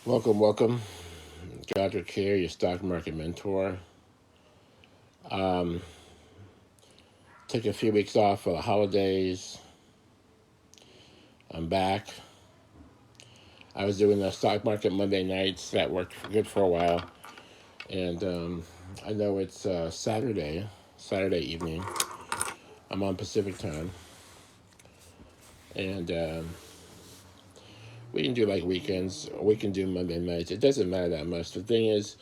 Welcome. Godric here, your stock market mentor. Took a few weeks off for the holidays. I'm back. I was doing the stock market Monday nights. That worked good for a while. And I know it's Saturday evening. I'm on Pacific time. And we can do like weekends. Or we can do Monday nights. It doesn't matter that much. The thing is,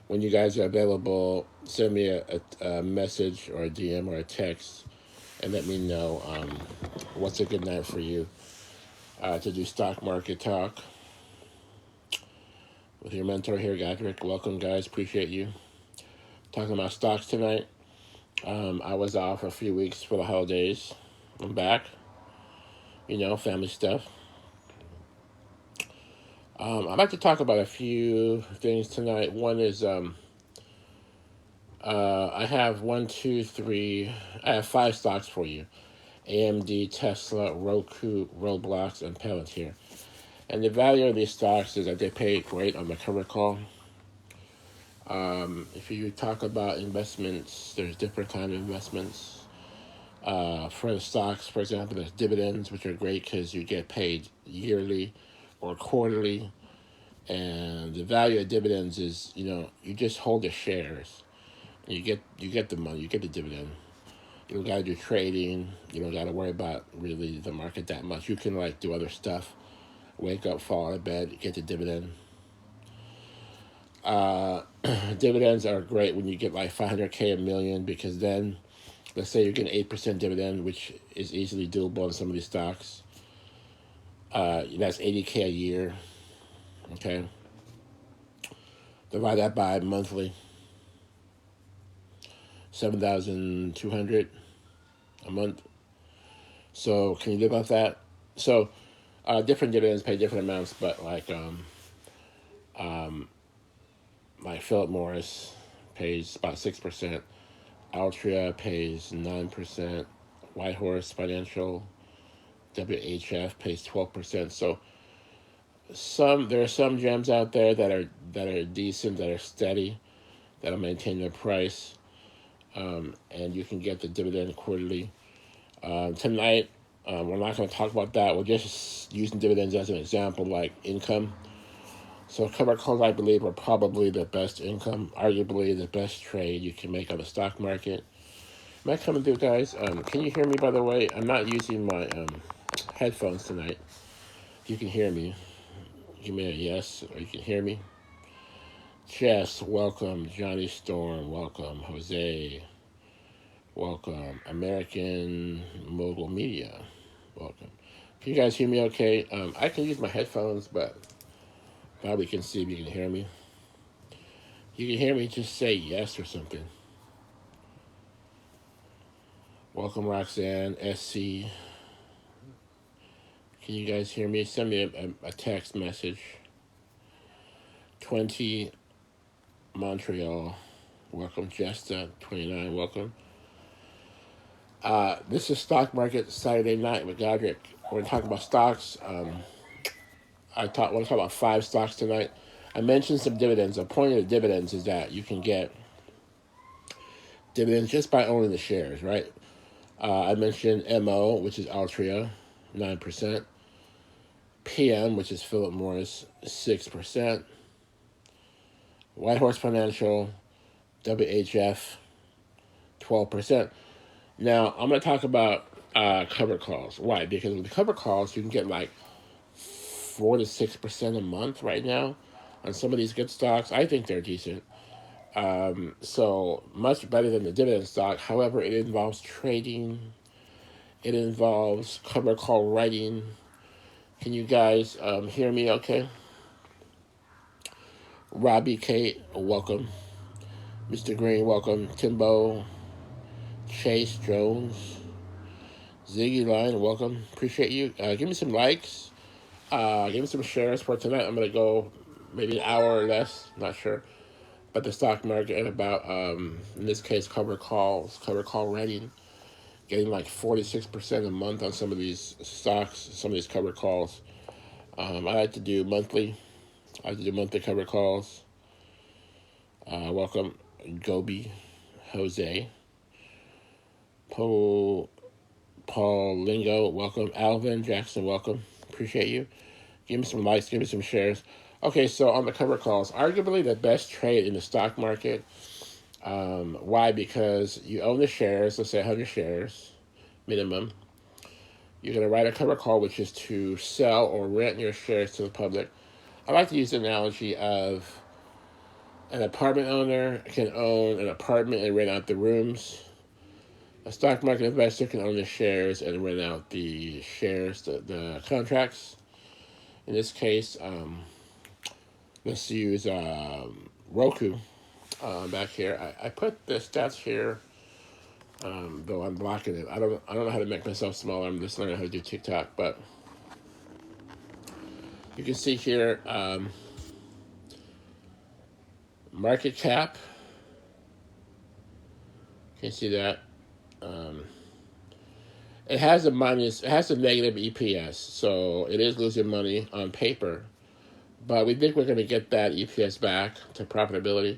when you guys are available, send me a message or a DM or a text and let me know what's a good night for you to do stock market talk with your mentor here, Godric. Welcome, guys. Appreciate you. Talking about stocks tonight. I was off a few weeks for the holidays. I'm back. Family stuff. I'd like to talk about a few things tonight. One is I have 5 stocks for you. AMD, Tesla, ROKU, Roblox, and PLTR. And the value of these stocks is that they pay great on the covered call. If you talk about investments, there's different kind of investments. For the stocks, for example, there's dividends, which are great because you get paid yearly or quarterly. And the value of dividends is, you just hold the shares. You get the money, you get the dividend. You don't got to do trading. You don't got to worry about really the market that much. You can do other stuff. Wake up, fall out of bed, get the dividend. Dividends are great when you get like $500K, $1 million, because then, let's say you're getting 8% dividend, which is easily doable on some of these stocks. That's $80K a year. Okay. Divide that by monthly. 7,200 a month. So can you live off that? So different dividends pay different amounts, but like Philip Morris pays about 6%. Altria pays 9%. Whitehorse Financial, WHF pays 12%. So there are some gems out there that are decent, that are steady, that'll maintain their price. And you can get the dividend quarterly. Tonight, we're not going to talk about that. We're just using dividends as an example, like income. So covered calls, I believe, are probably the best income, arguably the best trade you can make on the stock market. Am I coming through, guys? Can you hear me, by the way? I'm not using my headphones tonight. If you can hear me, give me a yes, or you can hear me. Jess, welcome. Johnny Storm, welcome. Jose, welcome. American Mogul Media, welcome. Can you guys hear me okay? I can use my headphones, but probably can see if you can hear me. If you can hear me, just say yes or something. Welcome, Roxanne, SC. Can you guys hear me? Send me a text message. 20 Montreal, welcome. Jesta, 29, welcome. This is Stock Market Saturday Night with Godric. We're talking about stocks. I want to talk about 5 stocks tonight. I mentioned some dividends. The point of the dividends is that you can get dividends just by owning the shares, right? I mentioned MO, which is Altria, 9%. PM, which is Philip Morris, 6%. Whitehorse Financial, WHF, 12%. Now, I'm going to talk about covered calls. Why? Because with the covered calls, you can get like 4 to 6% a month right now on some of these good stocks. I think they're decent. So much better than the dividend stock. However, it involves trading. It involves covered call writing. Can you guys hear me okay? Robbie, Kate, welcome. Mr. Green, welcome. Timbo, Chase, Jones, Ziggy Line, welcome. Appreciate you. Give me some likes. Give me some shares for tonight. I'm going to go maybe an hour or less, not sure, about the stock market and about, in this case, covered call writing. getting like 46% a month on some of these stocks, some of these covered calls. I like to do monthly. I like to do monthly covered calls. Welcome, Gobi, Jose, Paul Lingo, welcome, Alvin Jackson, welcome. Appreciate you. Give me some likes, give me some shares. Okay, so on the cover calls, arguably the best trade in the stock market. Why? Because you own the shares, let's say 100 shares minimum. You're going to write a cover call, which is to sell or rent your shares to the public. I like to use the analogy of an apartment owner can own an apartment and rent out the rooms. A stock market investor can own the shares and rent out the shares, the contracts. In this case, let's use ROKU back here. I put the stats here, though I'm blocking it. I don't know how to make myself smaller. I'm just learning how to do TikTok, but you can see here market cap. Can you see that? It has a negative EPS, so it is losing money on paper. But we think we're going to get that EPS back to profitability.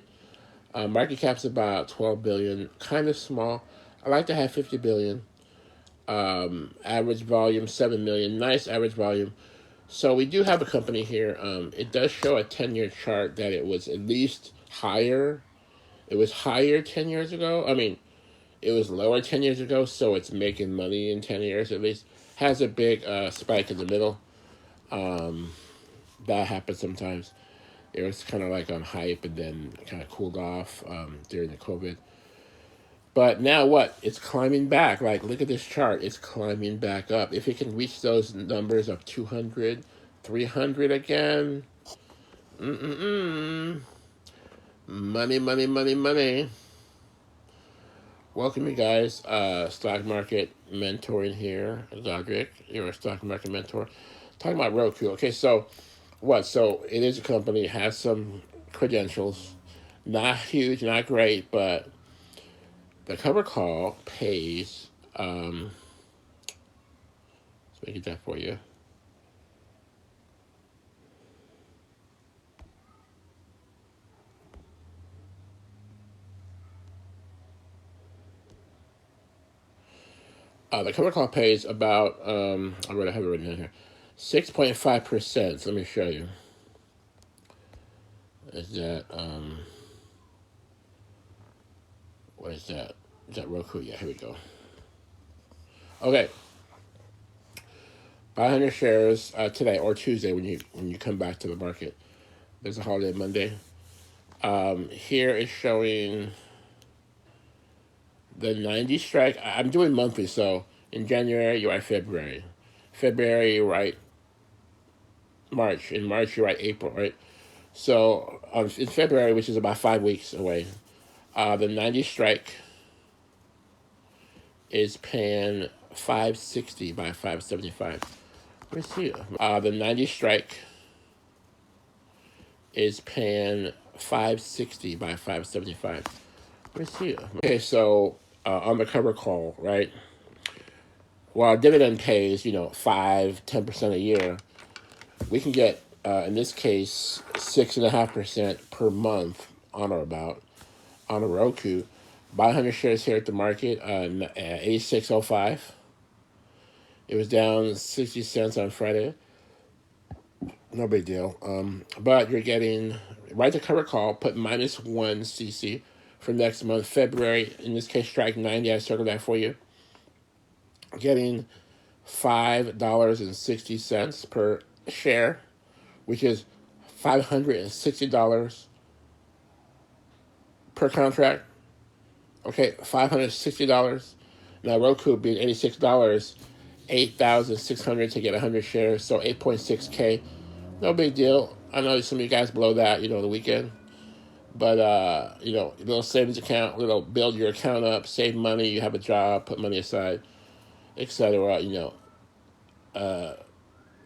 Market cap's about 12 billion, kind of small. I like to have 50 billion. Average volume 7 million, nice average volume. So we do have a company here. It does show a 10-year chart that it was at least higher. It was higher 10 years ago. I mean, it was lower 10 years ago, so it's making money in 10 years at least. Has a big spike in the middle. That happens sometimes. It was kind of like on hype and then kind of cooled off during the COVID. But now what? It's climbing back. Like, look at this chart. It's climbing back up. If it can reach those numbers of 200, 300 again, money, money, money, money. Welcome, you guys. Stock market mentoring here. Godric, you're a stock market mentor. Talking about ROKU. Okay, so what? So it is a company, has some credentials. Not huge, not great, but the cover call pays. Let's make it that for you. The cover call pays about, I'm going to have it written down here, 6.5%. Let me show you. Is that, what is that? Is that ROKU? Yeah, here we go. Okay. 500 shares today or Tuesday when you come back to the market. There's a holiday Monday. Here is showing the 90 strike. I'm doing monthly, so in January you write February. February you write March. In March you write April, right? So in February, which is about 5 weeks away, the 90 strike is paying 560 by 575. Let me see. The 90 strike is paying 560 by 575. Let me see. Okay, so on the cover call, right? While dividend pays, 5-10% a year, we can get in this case 6.5% per month on or about on a ROKU. Buy 100 shares here at the market, 86.05. It was down 60 cents on Friday. No big deal. But you're getting, write the cover call, put -1 CC for next month, February. In this case, strike 90. I circled that for you. Getting $5.60 per share, which is $560 per contract. Okay, $560. Now ROKU being $86, $8,600 to get 100 shares, so 8.6K. No big deal. I know some of you guys blow that, the weekend. But, little savings account, little build your account up, save money, you have a job, put money aside, etc.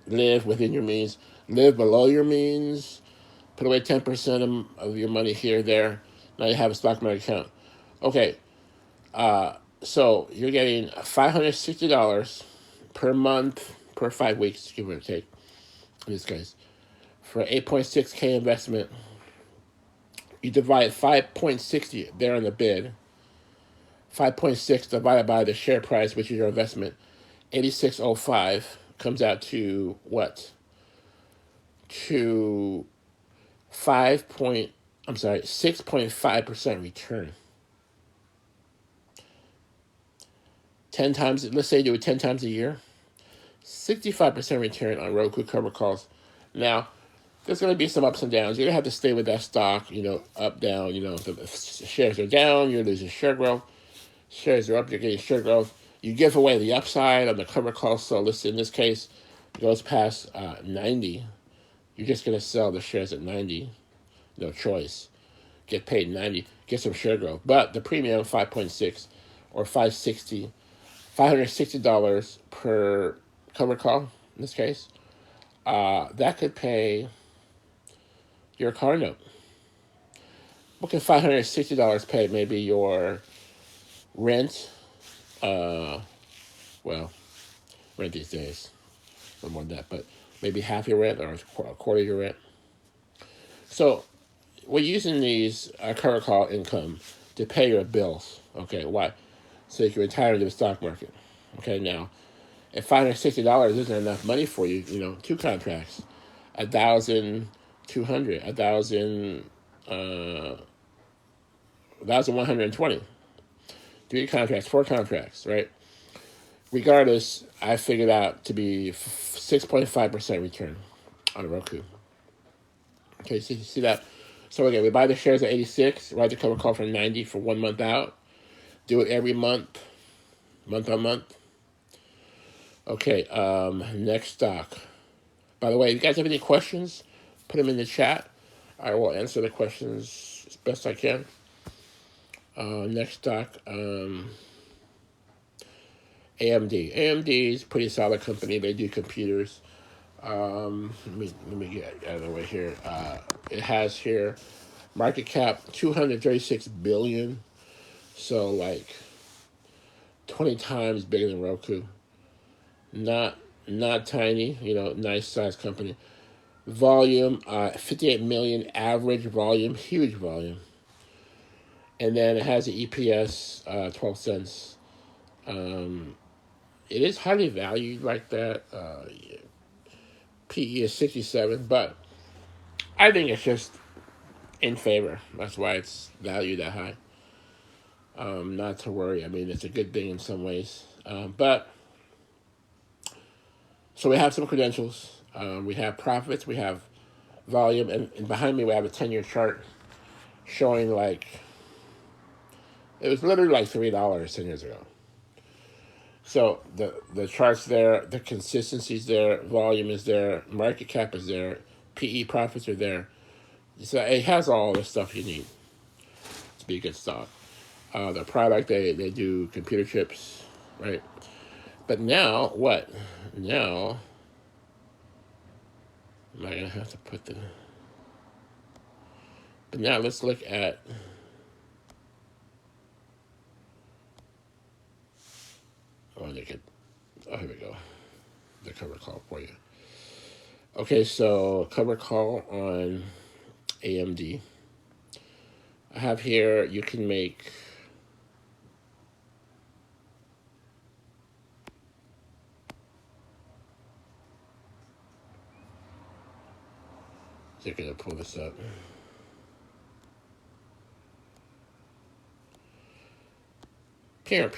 Live within your means, live below your means, put away 10% of your money here, there. Now you have a stock market account. Okay, So you're getting $560 per month per 5 weeks, give or take, in this case, for 8.6K investment. You divide 5.60 there on the bid. 5.6 divided by the share price, which is your investment, 86.05, comes out to what? To 6.5% return. 10 times, let's say you do it 10 times a year, 65% return on Roku covered calls. Now, there's going to be some ups and downs. You're going to have to stay with that stock, up, down. If the shares are down, you're losing share growth. Shares are up, you're getting share growth. You give away the upside on the covered call. So let's in this case, it goes past 90. You're just going to sell the shares at 90. No choice. Get paid 90. Get some share growth. But the premium, 5.6 or $560 per covered call, in this case, that could pay your car note. What can $560 pay? Maybe your rent. Well, rent these days, no more than that, but maybe half your rent or a quarter of your rent. So we're using these covered call income to pay your bills. Okay, why? So you can retire into the stock market. Okay, now, if $560 isn't enough money for you, 2 contracts, 1,200, 1,120, 3 contracts, 4 contracts, right? Regardless, I figured out to be 6.5% return on Roku. Okay, see that? So again, we buy the shares at 86, write the cover call for 90 for 1 month out. Do it every month on month. Okay, next stock. By the way, if you guys have any questions, put them in the chat. I will answer the questions as best I can. Next stock, AMD. AMD is a pretty solid company. They do computers. Let me get out of the way here. It has here market cap $236 billion. So like 20 times bigger than Roku. Not tiny, nice size company. Volume, 58 million average volume, huge volume. And then it has an EPS, 12 cents. It is highly valued like that. PE is 67, but I think it's just in favor. That's why it's valued that high. Not to worry. I mean, it's a good thing in some ways. But so we have some credentials. We have profits. We have volume. And behind me, we have a 10-year chart showing like, it was literally like $3 10 years ago. So the chart's there, the consistency's there, volume is there, market cap is there, PE profits are there. So it has all the stuff you need to be a good stock. The product, they do computer chips, right? But now, what? Now, am I going to have to put the... But now let's look at... Oh, here we go. The cover call for you. Okay, so cover call on AMD. I have here, you can make... They're going to pull this up. Pear.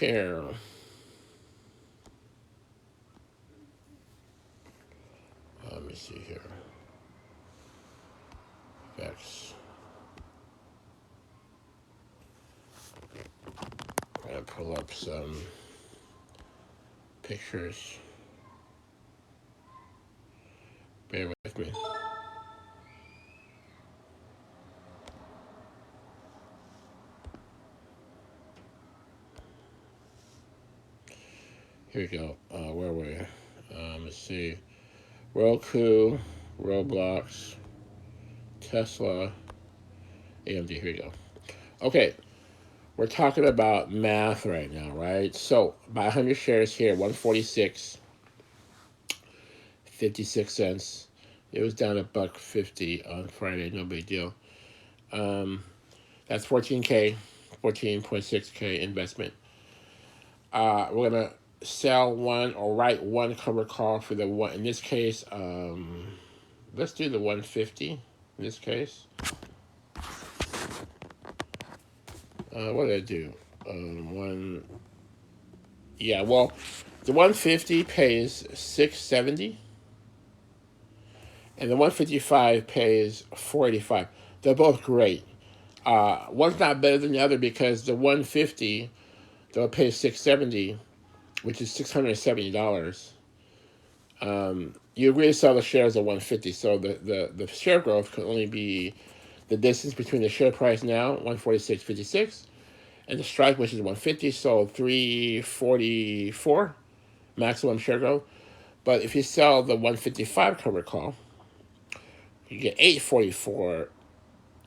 Let me see here. X. I'm going to pull up some pictures. Bear with me. Here we go. Where were we? Let's see. ROKU, Roblox, Tesla, AMD. Here we go. Okay. we're talking about math right now, right? So buy 100 shares here, 146.56. It was down $1.50 on Friday, no big deal. That's 14K, 14.6K investment. We're gonna sell one or write one cover call for the one. In this case, let's do the 150. In this case, what did I do? Yeah, well, the 150 pays 670, and the 155 pays 485. They're both great. One's not better than the other because the 150 they'll pay 670, which is $670. You agree to sell the shares at 150, so the share growth could only be the distance between the share price now, 146.56, and the strike, which is 150, so 344 maximum share growth. But if you sell the 155 cover call, you get 844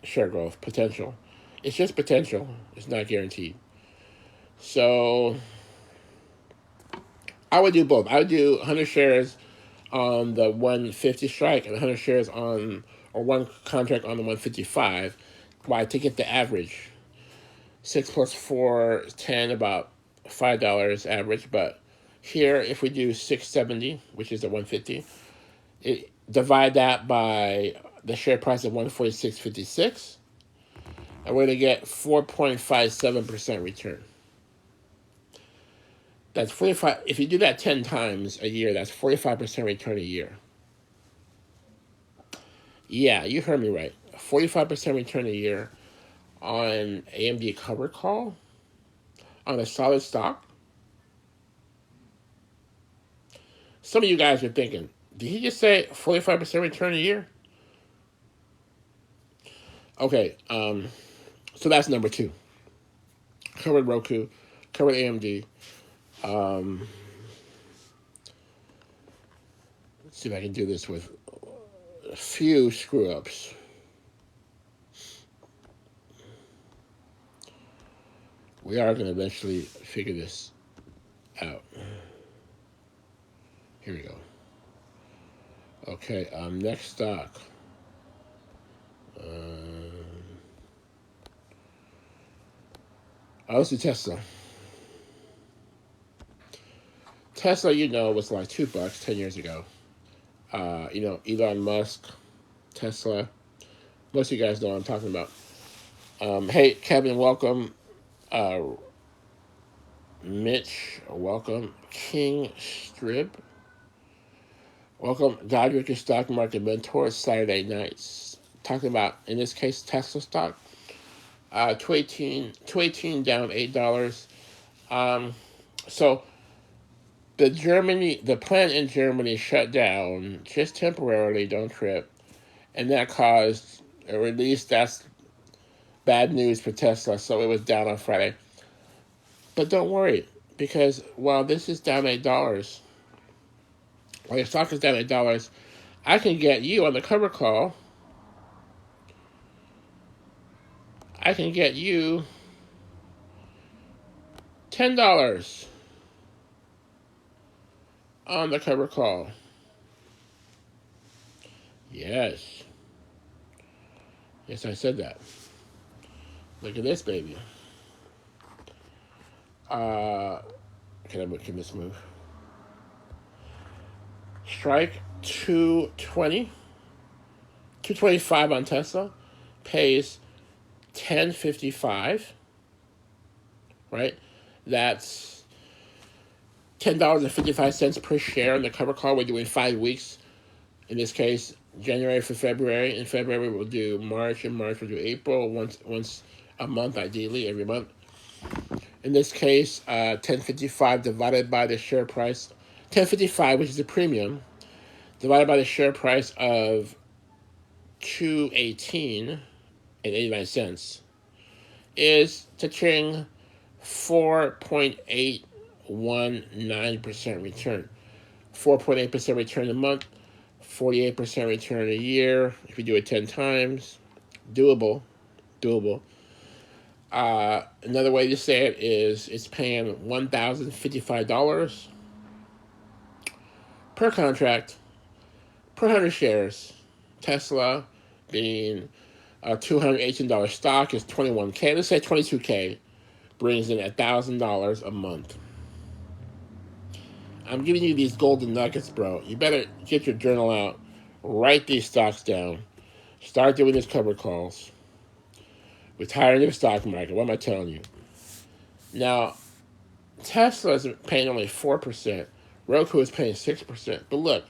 share growth potential. It's just potential. It's not guaranteed. So I would do both. I would do 100 shares on the 150 strike and 100 shares on, or one contract on the 155. Why? To get the average. 6 plus 4 is 10, about $5 average. But here, if we do 670, which is the 150, divide that by the share price of 146.56, and we're going to get 4.57% return. That's 45. If you do that 10 times a year, that's 45% return a year. Yeah, you heard me right. 45% return a year on AMD cover call on a solid stock. Some of you guys are thinking, did he just say 45% return a year? Okay, so that's number 2. Covered ROKU, covered AMD. Let's see if I can do this with a few screw-ups. We are going to eventually figure this out. Here we go. Okay, next stock. Let's do Tesla. Tesla, was like $2 10 years ago. Elon Musk, Tesla. Most of you guys know what I'm talking about. Hey, Kevin, welcome. Mitch, welcome. King Strip, welcome. Godric, your stock market mentor, Saturday nights. Talking about, in this case, Tesla stock. 218 down $8. So the plant in Germany shut down just temporarily, don't trip. And that caused a release. That's bad news for Tesla, so it was down on Friday. But don't worry, because while this is down $8, while your stock is down $8, I can get you on the cover call. I can get you $10 on the cover call. Yes. Yes, I said that. Look at this, baby. Can this move? Strike 225 on Tesla, pays 10.55. Right? That's $10.55 per share on the cover call. We're doing 5 weeks. In this case, January for February. In February, we'll do March. In March, we'll do April. Once a month, ideally, every month. In this case, 10.55 divided by the share price. 10.55, which is the premium, divided by the share price of $218.89 is cha-ching 4.819% return. 4.8% return a month, 48% return a year. If you do it 10 times, doable. Another way to say it is it's paying $1,055 per contract per 100 shares. Tesla being a $218 stock is 21K. Let's say 22K brings in $1,000 a month. I'm giving you these golden nuggets, bro. You better get your journal out, write these stocks down, start doing these covered calls, retire into the stock market. What am I telling you? Now, Tesla is paying only 4%. Roku is paying 6%. But look,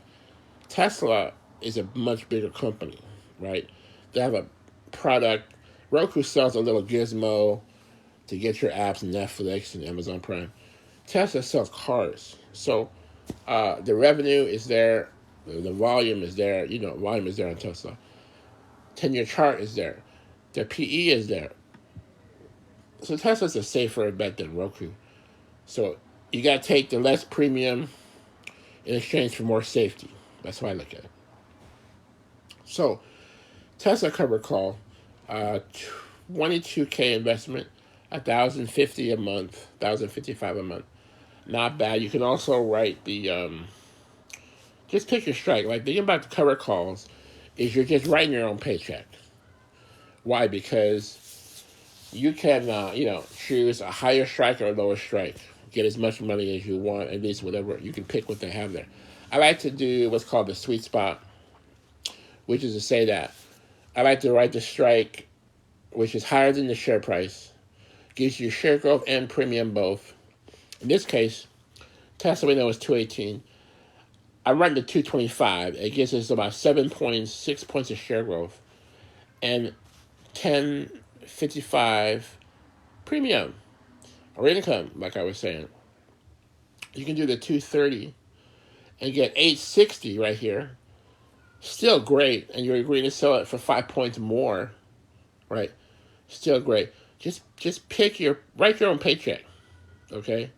Tesla is a much bigger company, right? They have a product. Roku sells a little gizmo to get your apps, Netflix and Amazon Prime. Tesla sells cars. So the revenue is there. The volume is there. Volume is there on Tesla. 10-year chart is there. The PE is there. So Tesla's a safer bet than Roku. So you got to take the less premium in exchange for more safety. That's how I look at it. So Tesla cover call, 22K investment, $1,050 a month, $1,055 a month. Not bad. You can also write the just pick your strike. Like the thing about the cover calls is you're just writing your own paycheck. Why? Because you can choose a higher strike or a lower strike. Get as much money as you want, at least whatever. You can pick what they have there. I like to do what's called the sweet spot, which is to say that I like to write the strike, which is higher than the share price, gives you share growth and premium both. In this case, Tesla we know is 218. I run the 225. It gives us about 7.6 points of share growth and 10.55 premium or income, like I was saying. You can do the 230 and get 860 right here. Still great, and you're agreeing to sell it for 5 points more, right? Still great. Just write your own paycheck, okay?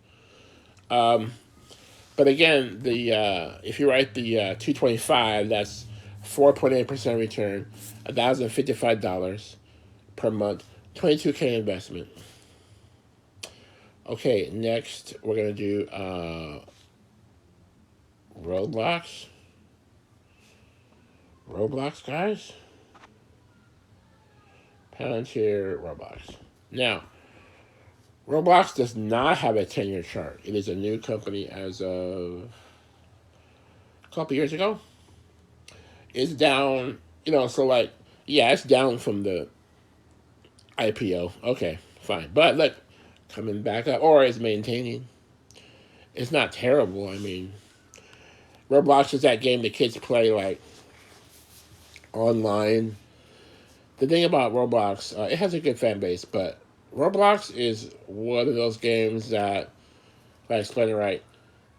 But again, if you write the 225, that's 4.8% return, $1,055 per month, 22K investment. Okay, next we're gonna do Roblox. Roblox, guys. Palantir Roblox. Now, Roblox does not have a 10-year chart. It is a new company as of a couple years ago. It's down, it's down from the IPO. Okay, fine. But look, coming back up, or it's maintaining. It's not terrible. I mean, Roblox is that game the kids play, like, online. The thing about Roblox, it has a good fan base, but Roblox is one of those games that, if I explain it right,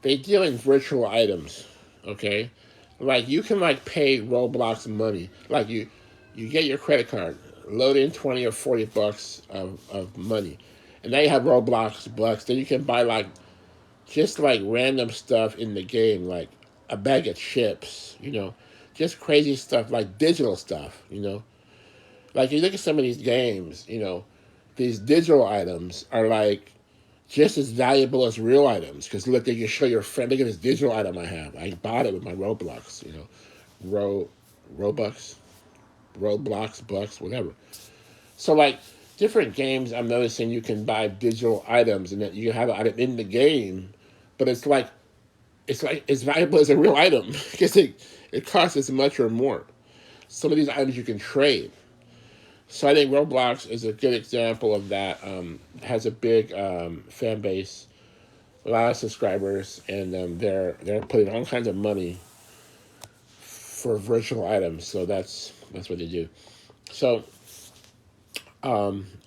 they deal in virtual items, okay? Like, you can, pay Roblox money. Like, you get your credit card, load in 20 or 40 bucks of money, and now you have Roblox bucks. Then you can buy, just, random stuff in the game, like a bag of chips, just crazy stuff, like digital stuff, Like, you look at some of these games, these digital items are, just as valuable as real items. Because, look, they can show your friend, look at this digital item I have. I bought it with my Roblox, Roblox, bucks, whatever. So, different games, I'm noticing you can buy digital items and that you have an item in the game, but it's as valuable as a real item because it costs as much or more. Some of these items you can trade. So I think Roblox is a good example of that. Has a big fan base, a lot of subscribers, and they're putting all kinds of money for virtual items. So that's what they do. So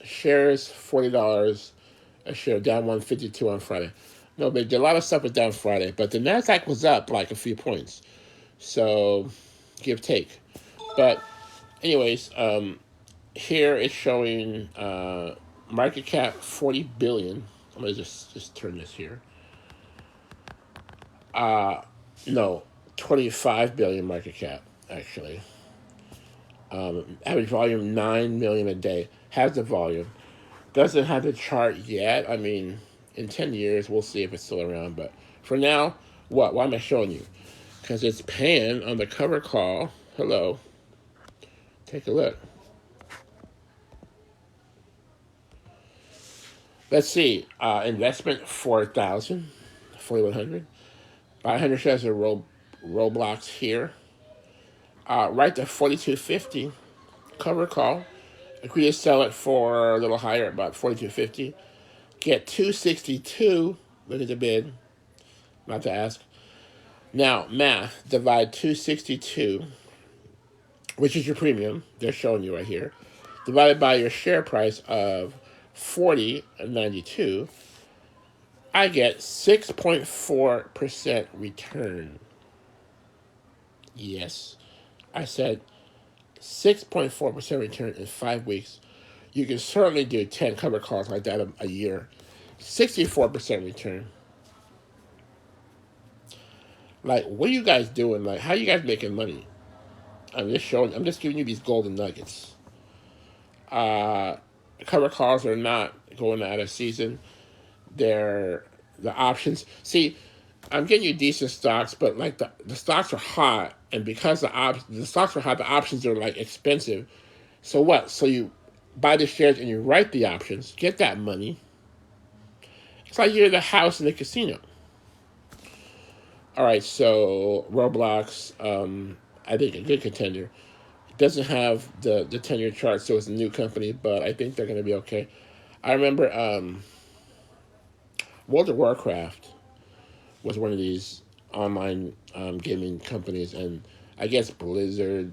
shares $40 a share, down 152 on Friday. No, but a lot of stuff was down Friday, but the Nasdaq was up a few points. So give take. But anyways, here it's showing market cap 40 billion. I'm gonna just turn this here. No, 25 billion market cap actually. Average volume 9 million a day. Has the volume. Doesn't have the chart yet. I mean, in 10 years, we'll see if it's still around. But for now, what? Why am I showing you? Because it's paying on the cover call. Hello. Take a look. Let's see. Investment 4,000, 4,100. Buy 100 shares of Roblox here. Right to 42.50. Cover call. Agree to sell it for a little higher, about 42.50. Get 262. Look at the bid. Not to ask. Now, math. Divide 262, which is your premium. They're showing you right here. Divided by your share price of 40.92. I get 6.4% return. Yes. I said 6.4% return in 5 weeks. You can certainly do 10 cover calls like that a year. 64% return. Like, what are you guys doing? Like, how are you guys making money? I'm just giving you these golden nuggets. Cover calls are not going out of season. They're the options. See, I'm getting you decent stocks, but like the stocks are hot, and because the stocks are hot, the options are like expensive. So what? So you buy the shares and you write the options, get that money. It's like you're the house in the casino. All right, so Roblox, I think a good contender. It doesn't have the 10-year chart, so it's a new company, but I think they're going to be okay. I remember World of Warcraft was one of these online gaming companies, and I guess Blizzard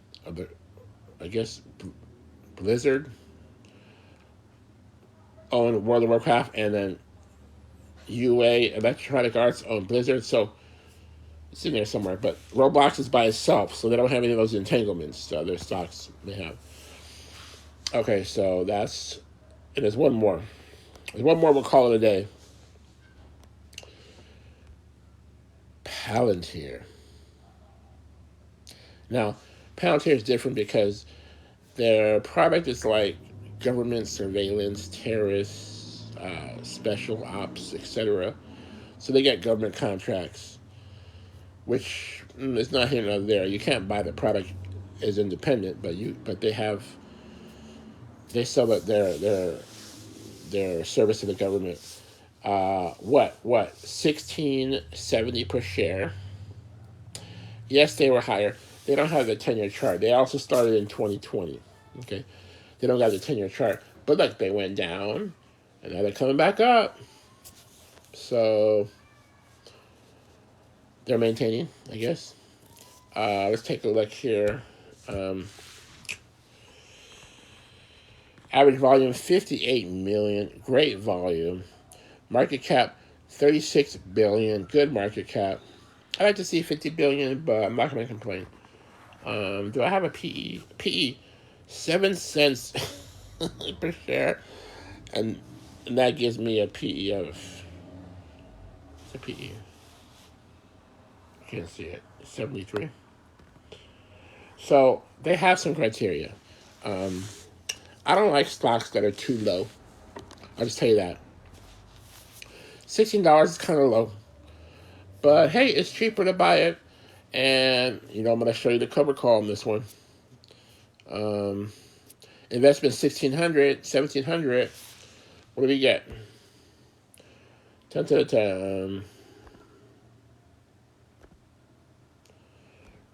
owned World of Warcraft, and then UA Electronic Arts owned Blizzard, so it's in there somewhere. But Roblox is by itself, so they don't have any of those entanglements other stocks may have. Okay, so that's, and there's one more. There's one more, we'll call it a day. Palantir. Now, Palantir is different because their product is like government surveillance, terrorists, special ops, etc. So they get government contracts, which is not here nor there. You can't buy the product as independent, but they sell their service to the government. What? 16.70 per share. Yes, they were higher. They don't have the 10-year chart. They also started in 2020. Okay, they don't got the 10-year chart. But look, they went down, and now they're coming back up. So they're maintaining, I guess. Let's take a look here. Average volume 58 million. Great volume. Market cap 36 billion. Good market cap. I'd like to see 50 billion, but I'm not going to complain. Do I have a PE? PE, 7 cents per share, and that gives me a PE of. What's a PE? Can't see it. 73. So they have some criteria. I don't like stocks that are too low. I'll just tell you that. $16 is kind of low. But hey, it's cheaper to buy it. And, I'm going to show you the cover call on this one. Investment $1,600, $1,700. What do we get? 10 to the 10.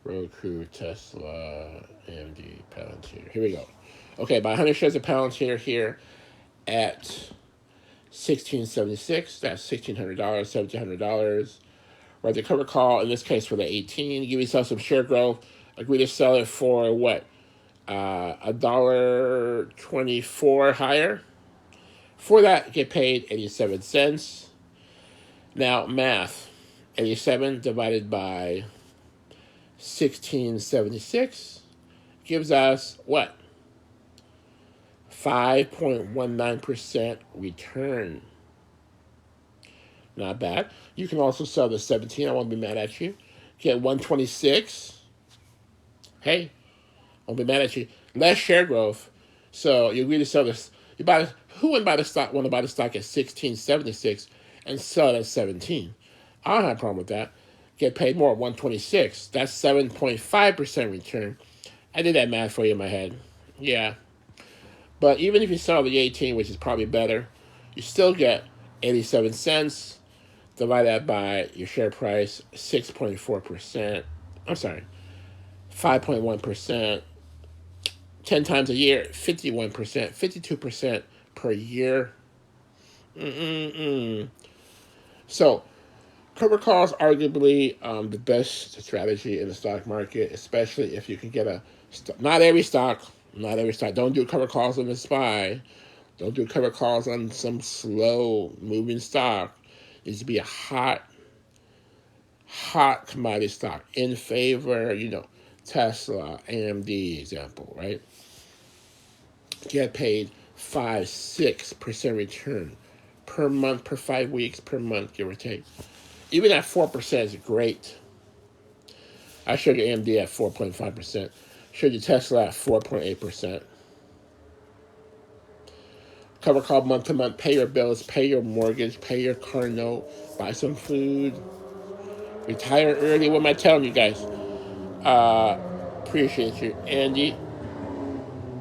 ROKU, Tesla, AMD, Palantir. Here we go. Okay, buy 100 shares of Palantir here at $1,676. That's $1,600, $1,700. Write the cover call, in this case for the 18. Give yourself some share growth. Agree to sell it for what? $1.24 higher. For that, get paid 87 cents. Now, math. 87 divided by 1676 gives us what? 5.19% return. Not bad. You can also sell the 17. I won't be mad at you. Get 126. Hey, I won't be mad at you. Less share growth. So you agree to sell this. Who would buy the stock? Want to buy the stock at 16.76 and sell it at 17? I don't have a problem with that. Get paid more at 126. That's 7.5% return. I did that math for you in my head. Yeah. But even if you sell the 18, which is probably better, you still get 87 cents. Divide that by your share price, 6.4%. I'm sorry, 5.1%. 10 times a year, 51%, 52% per year. So, cover calls arguably the best strategy in the stock market, especially if you can get not every stock. Don't do cover calls on the SPY. Don't do cover calls on some slow moving stock. It needs to be a hot commodity stock in favor, Tesla, AMD example, right? Get paid 5-6% return per month, per 5 weeks, per month, give or take. Even at 4% is great. I showed you AMD at 4.5%. Showed you Tesla at 4.8%. Cover call month to month. Pay your bills, pay your mortgage, pay your car note, buy some food. Retire early. What am I telling you guys? Appreciate you. Andy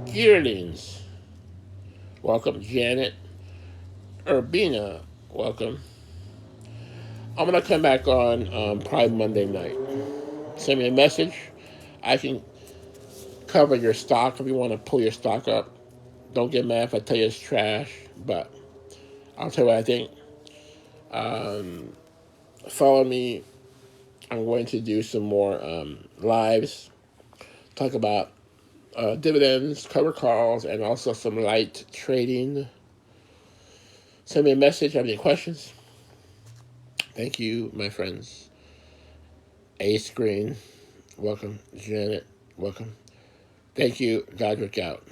Gearlings. Welcome. Janet Urbina. Welcome. I'm going to come back on probably Monday night. Send me a message. I can cover your stock if you want to pull your stock up. Don't get mad if I tell you it's trash, but I'll tell you what I think. Follow me. I'm going to do some more lives. Talk about dividends, cover calls, and also some light trading. Send me a message. Have any questions? Thank you, my friends. Ace Green, welcome. Janet, welcome. Thank you. Godric out.